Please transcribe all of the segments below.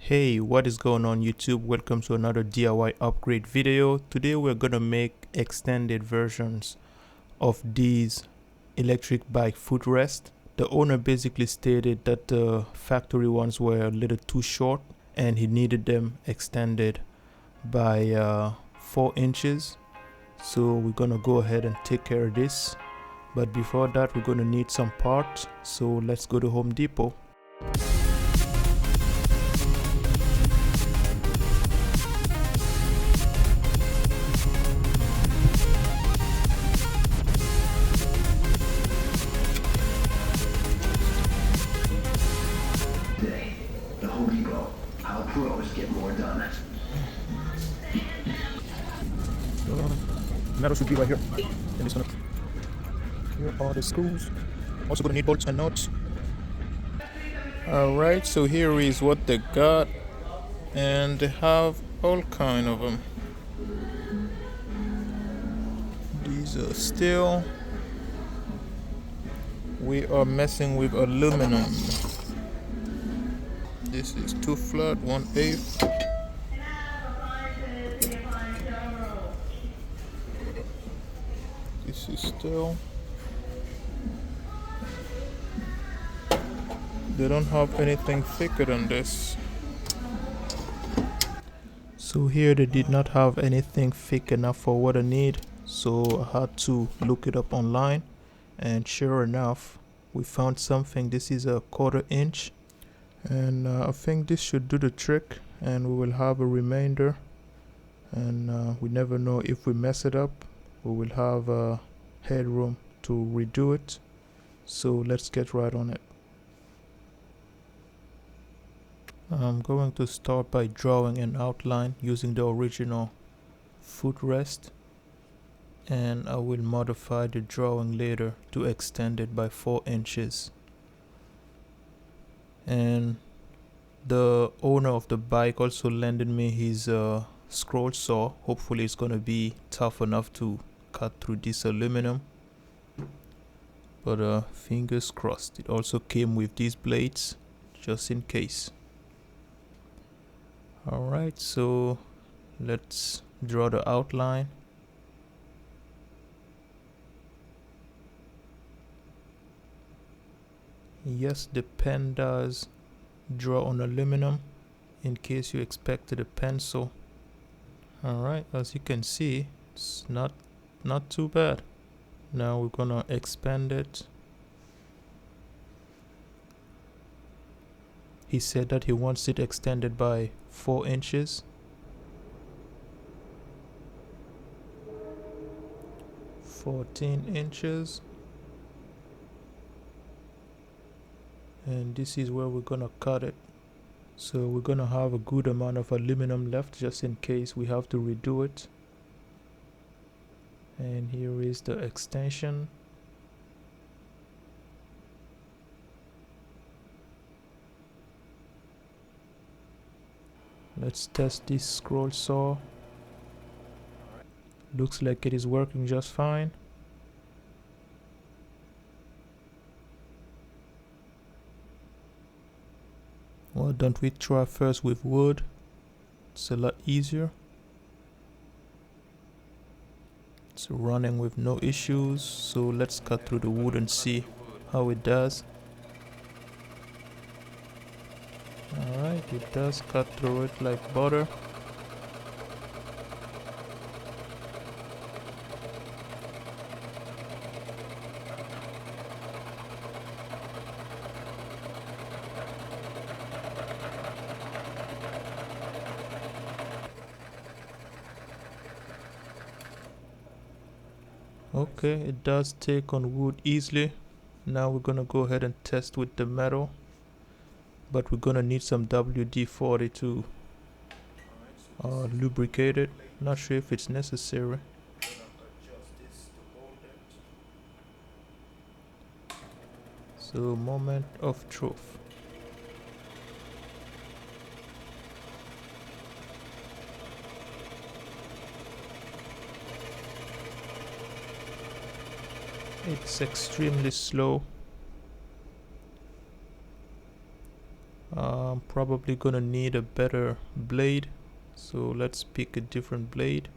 Hey, what is going on YouTube? Welcome to another DIY upgrade video. Today we're gonna make extended versions of these electric bike footrest. The owner basically stated that the factory ones were a little too short and he needed them extended by 4 inches. So we're gonna go ahead and take care of this. But before that, we're gonna need some parts. So let's go to Home Depot. The Home Depot. How pros get more done. Metal should be right here. And it's gonna. Here are the screws. Also gonna need bolts and nuts. Alright, so here is what they got. And they have all kind of them. These are steel. We are messing with aluminum. This is 2 flat, 1/8. This is steel. They don't have anything thicker than this. So here they did not have anything thick enough for what I need. So I had to look it up online. And sure enough, we found something. This is a 1/4 inch. And I think this should do the trick. And we will have a remainder. And we never know if we mess it up. We will have headroom to redo it. So let's get right on it. I'm going to start by drawing an outline using the original footrest, and I will modify the drawing later to extend it by 4 inches. And the owner of the bike also lended me his scroll saw. Hopefully it's gonna be tough enough to cut through this aluminum, but fingers crossed. It also came with these blades just in case. Alright, so let's draw the outline. Yes, the pen does draw on aluminum in case you expected a pencil. Alright, as you can see, it's not too bad. Now we're gonna expand it. He said that he wants it extended by 4 inches. 14 inches. And this is where we're gonna cut it. So we're gonna have a good amount of aluminum left just in case we have to redo it. And here is the extension. Let's test this scroll saw. Looks like it is working just fine. Well, don't we try first with wood? It's a lot easier. It's running with no issues, so let's cut through the wood and see how it does. Alright, it does cut through it like butter. Okay, it does take on wood easily. Now we're gonna go ahead and test with the metal. But we're gonna need some WD-40 to lubricate it. Not sure if it's necessary. So moment of truth. It's extremely slow. probably gonna need a better blade, so let's pick a different blade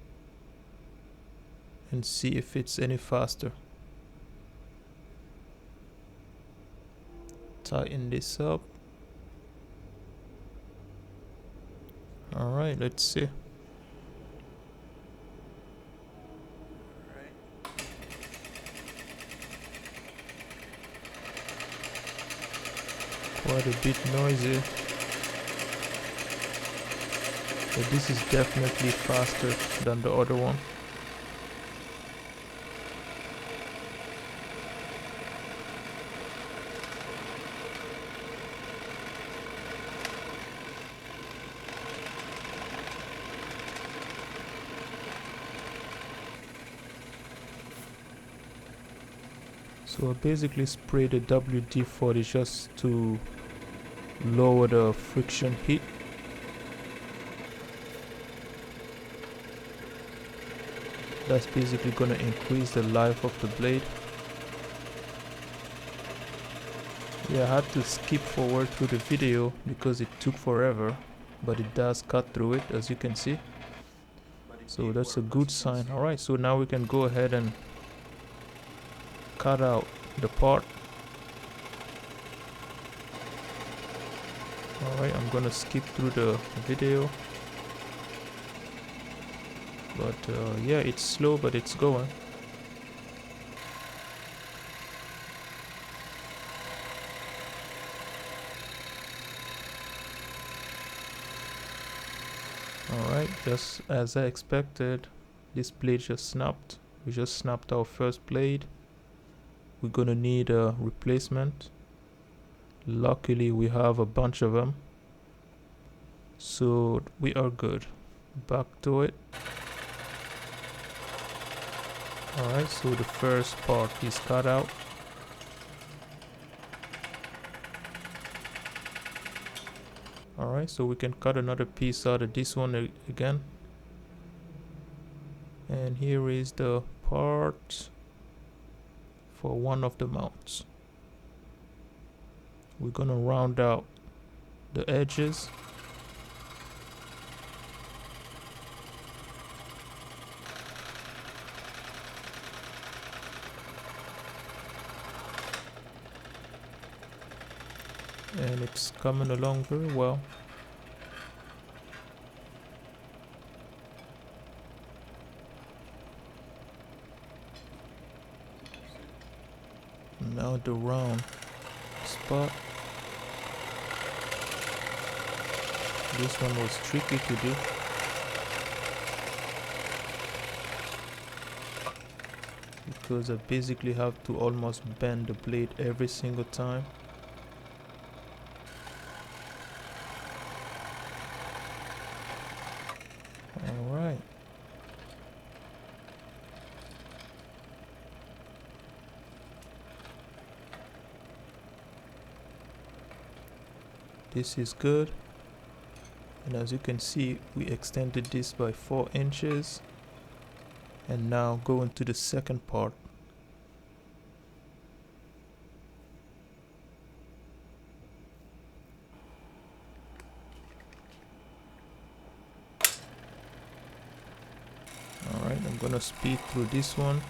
and see if it's any faster. Tighten this up. Alright, let's see. Quite a bit noisy, but this is definitely faster than the other one. So I basically sprayed the WD-40 just to lower the friction heat. That's basically gonna increase the life of the blade. Yeah, I had to skip forward through the video because it took forever, but it does cut through it, as you can see. So that's a good sign. Alright, so now we can go ahead and cut out the part. Alright, I'm gonna skip through the video, but yeah, it's slow, but it's going. Alright, just as I expected, this blade just snapped. We just snapped our first blade. We're gonna need a replacement. Luckily we have a bunch of them, so we are good. Back to it. Alright, so the first part is cut out. Alright, so we can cut another piece out of this one again. And here is the part for one of the mounts. We're gonna round out the edges. And it's coming along very well. Now the round spot. This one was tricky to do. Because I basically have to almost bend the blade every single time. Alright. This is good. And as you can see, we extended this by 4 inches. And now going to the second part. Alright, I'm gonna speed through this one.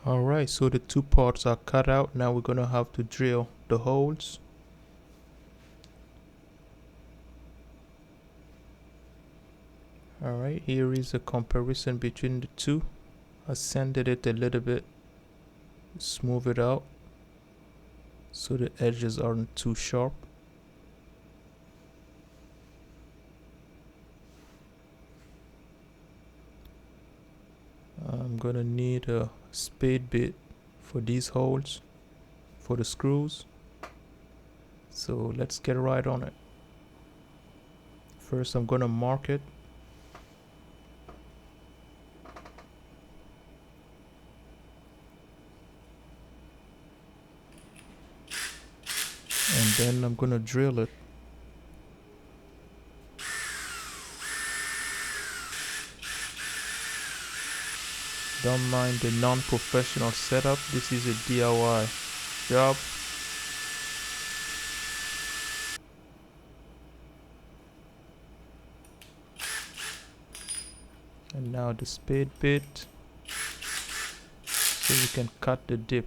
Alright, so the two parts are cut out. Now we're gonna have to drill the holes. Alright, here is a comparison between the two. I sanded it a little bit, smooth it out so the edges aren't too sharp. I'm gonna need a spade bit for these holes, for the screws. So let's get right on it. First I'm gonna mark it. And then I'm gonna drill it. Don't mind the non-professional setup. This is a DIY job. And now the spade bit, so we can cut the dip.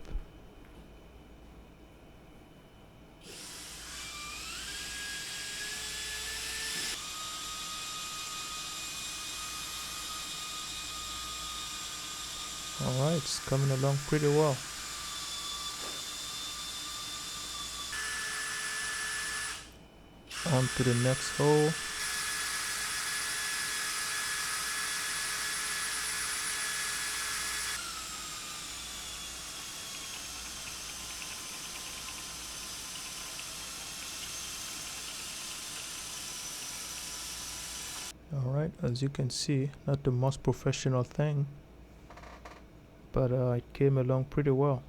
Alright, it's coming along pretty well. On to the next hole. Alright, as you can see, not the most professional thing, but it came along pretty well.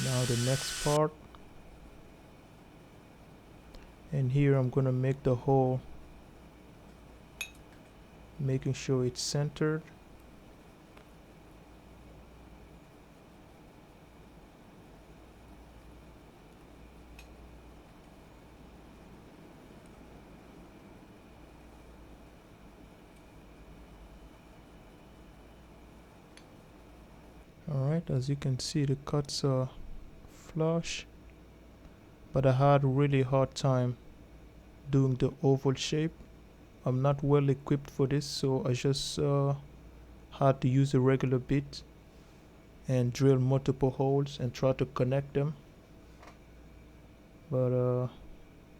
Now the next part, and here I'm gonna make the hole, making sure it's centered. Alright, as you can see, the cuts are flush, but I had a really hard time doing the oval shape. I'm not well equipped for this, so I just had to use a regular bit and drill multiple holes and try to connect them. But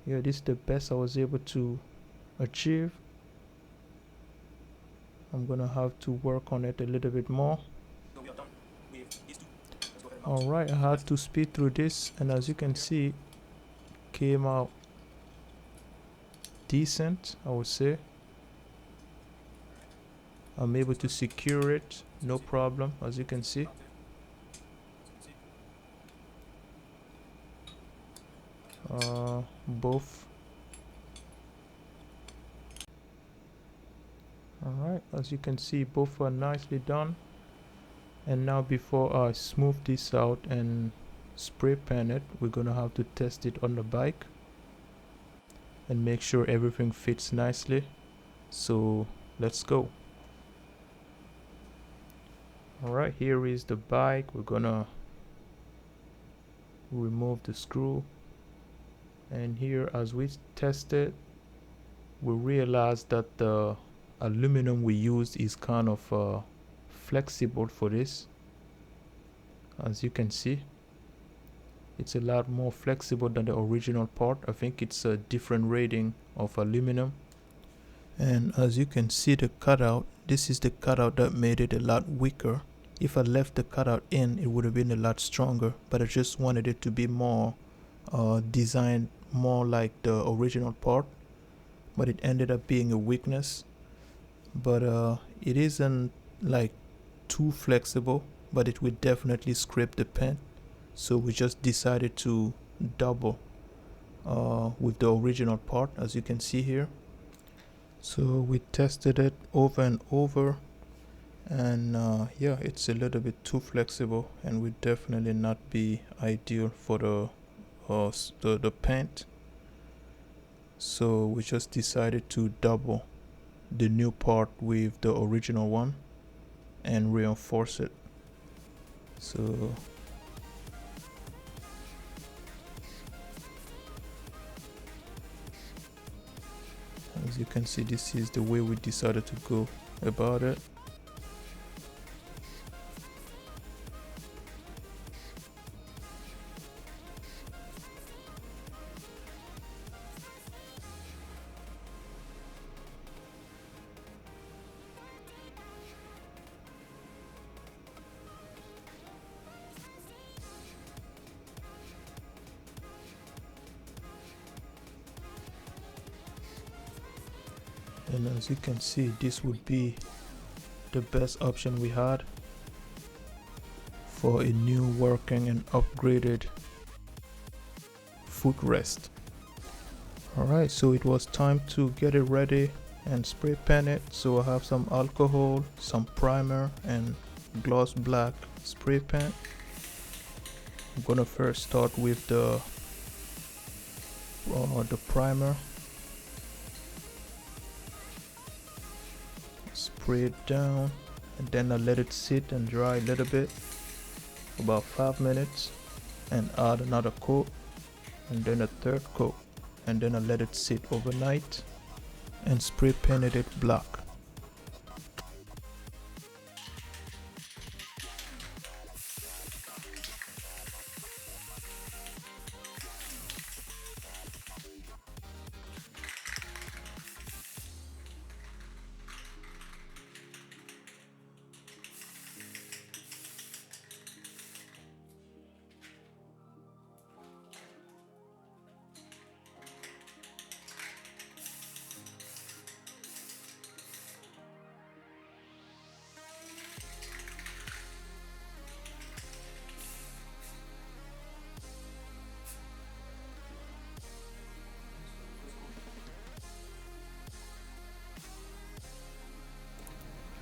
yeah, this is the best I was able to achieve. I'm gonna have to work on it a little bit more. Alright, I had to speed through this, and as you can see, came out decent, I would say. I'm able to secure it, no problem, as you can see. Both. Alright, as you can see, both are nicely done. And now before I smooth this out and spray pan it, we're gonna have to test it on the bike and make sure everything fits nicely. So let's go. Alright, here is the bike. We're gonna remove the screw, and here as we test it, we realize that the aluminum we used is kind of flexible for this. As you can see, it's a lot more flexible than the original part. I think it's a different rating of aluminum. And as you can see, the cutout, this is the cutout that made it a lot weaker. If I left the cutout in, it would have been a lot stronger, but I just wanted it to be more designed more like the original part, but it ended up being a weakness. But it isn't like too flexible, but it will definitely scrape the pen. So we just decided to double with the original part, as you can see here. So we tested it over and over, and yeah, it's a little bit too flexible and will definitely not be ideal for the paint. So we just decided to double the new part with the original one and reinforce it. So as you can see, this is the way we decided to go about it. And as you can see, this would be the best option we had for a new working and upgraded footrest. Alright, so it was time to get it ready and spray pan it. So I have some alcohol, some primer, and gloss black spray paint. I'm gonna first start with the primer. spray it down, and then I let it sit and dry a little bit, about 5 minutes, and add another coat, and then a third coat, and then I let it sit overnight and spray painted it black.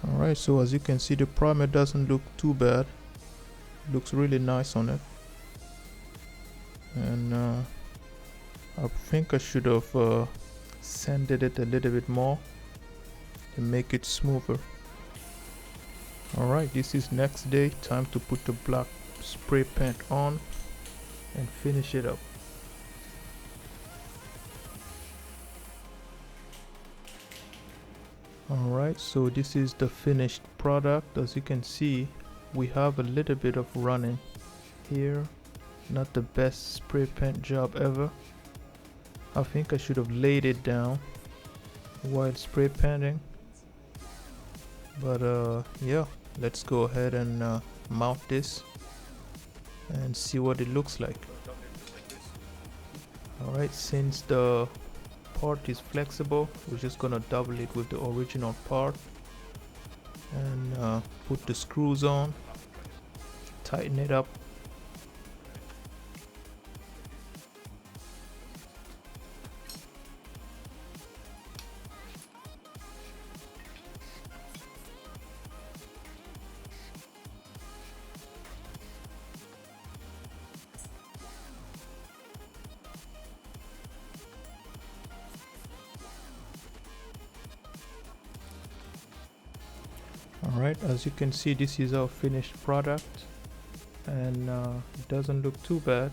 Alright, so as you can see, the primer doesn't look too bad. It looks really nice on it. And I think I should have sanded it a little bit more to make it smoother. Alright, this is next day. Time to put the black spray paint on and finish it up. Alright, so this is the finished product. As you can see, we have a little bit of running here. Not the best spray paint job ever. I think I should have laid it down while spray painting. But yeah, let's go ahead and mount this and see what it looks like. Alright, since the part is flexible, we're just gonna double it with the original part and put the screws on, tighten it up. Alright, as you can see, this is our finished product, and it doesn't look too bad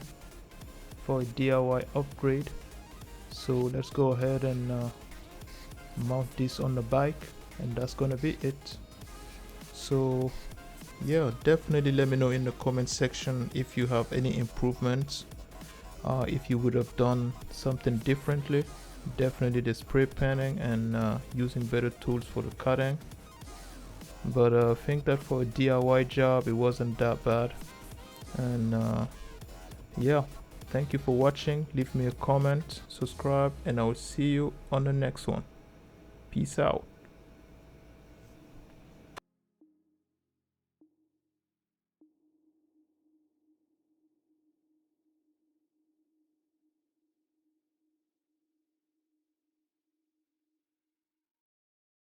for a DIY upgrade. So let's go ahead and mount this on the bike, and that's gonna be it. So yeah, definitely let me know in the comment section if you have any improvements, if you would have done something differently. Definitely the spray painting and using better tools for the cutting. But I think that for a DIY job, it wasn't that bad. And yeah, thank you for watching. Leave me a comment, subscribe, and I will see you on the next one. Peace out.